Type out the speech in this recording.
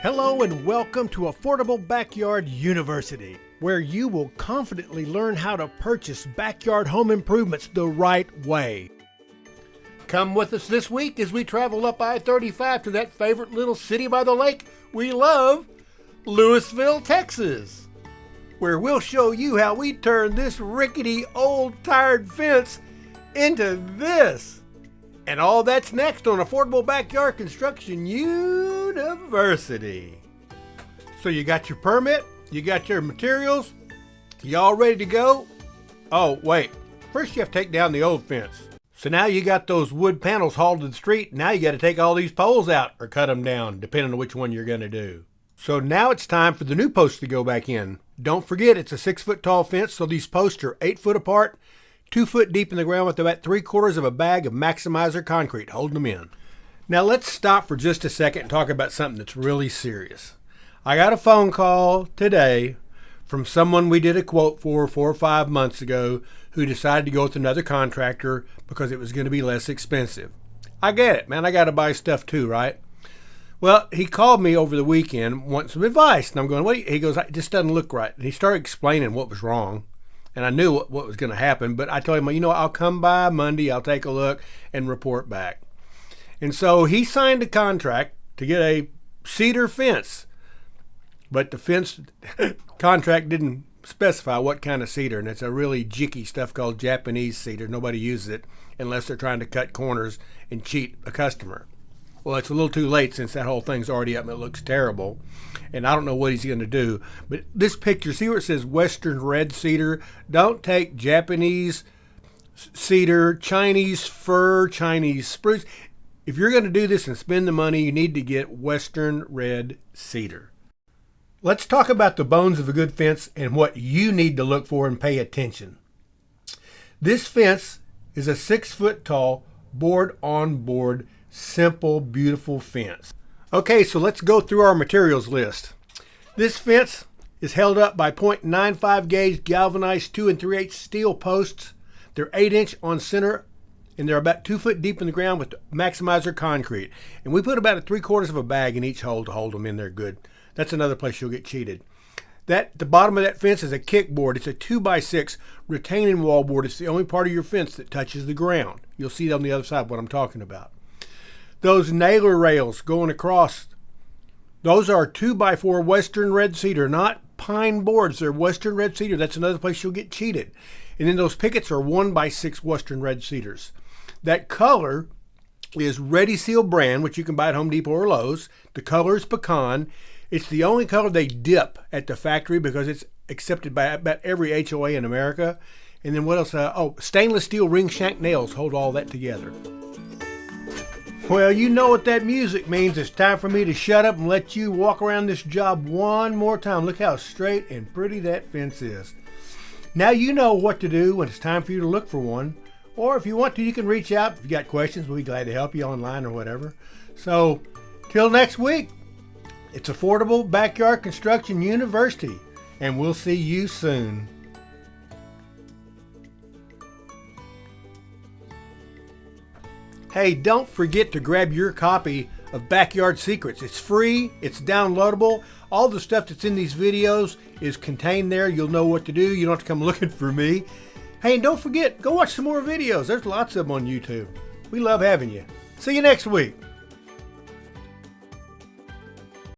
Hello and welcome to Affordable Backyard University, where you will confidently learn how to purchase backyard home improvements the right way. Come with us this week as we travel up I-35 to that favorite little city by the lake we love, Lewisville, Texas, where we'll show you how we turn this rickety old tired fence into this. And all that's next on Affordable Backyard Construction University. So you got your permit, you got your materials, you all ready to go? Oh, wait. First you have to take down the old fence. So now you got those wood panels hauled to the street. Now you got to take all these poles out or cut them down, depending on which one you're going to do. So now it's time for the new posts to go back in. Don't forget, it's a 6-foot tall fence, so these posts are 8 foot apart, 2 foot deep in the ground with about 3/4 of a bag of Maximizer concrete holding them in. Now let's stop for just a second and talk about something that's really serious. I got a phone call today from someone we did a quote for 4 or 5 months ago who decided to go with another contractor because it was going to be less expensive. I get it, man. I got to buy stuff too, right? Well, he called me over the weekend, wanting some advice. And I'm going, wait, he goes, it just doesn't look right. And he started explaining what was wrong. And I knew what was going to happen, but I told him, I'll come by Monday, I'll take a look and report back. And so he signed a contract to get a cedar fence, but the fence contract didn't specify what kind of cedar, and it's a really jicky stuff called Japanese cedar. Nobody uses it unless they're trying to cut corners and cheat a customer. Well, it's a little too late since that whole thing's already up and it looks terrible. And I don't know what he's going to do. But this picture, see where it says Western red cedar? Don't take Japanese cedar, Chinese fir, Chinese spruce. If you're going to do this and spend the money, you need to get Western red cedar. Let's talk about the bones of a good fence and what you need to look for and pay attention. This fence is a 6-foot tall, board-on-board, simple, beautiful fence. Okay, so let's go through our materials list. This fence is held up by .95 gauge galvanized 2 3/8 steel posts. They're 8-inch on center, and they're about 2 foot deep in the ground with Maximizer concrete. And we put about 3/4 of a bag in each hole to hold them in there good. That's another place you'll get cheated. The bottom of that fence is a kickboard. It's a 2x6 retaining wall board. It's the only part of your fence that touches the ground. You'll see on the other side what I'm talking about. Those nailer rails going across, those are 2x4 Western red cedar, not pine boards. They're Western red cedar. That's another place you'll get cheated. And then those pickets are 1x6 Western red cedars. That color is Ready Seal brand, which you can buy at Home Depot or Lowe's. The color is pecan. It's the only color they dip at the factory because it's accepted by about every HOA in America. And then what else? Stainless steel ring shank nails hold all that together. Well, you know what that music means. It's time for me to shut up and let you walk around this job one more time. Look how straight and pretty that fence is. Now you know what to do when it's time for you to look for one. Or if you want to, you can reach out. If you got questions, we'll be glad to help you online or whatever. So, till next week, it's Affordable Backyard Construction University, and we'll see you soon. Hey, don't forget to grab your copy of Backyard Secrets. It's free, it's downloadable. All the stuff that's in these videos is contained there. You'll know what to do. You don't have to come looking for me. Hey, and don't forget, go watch some more videos. There's lots of them on YouTube. We love having you. See you next week.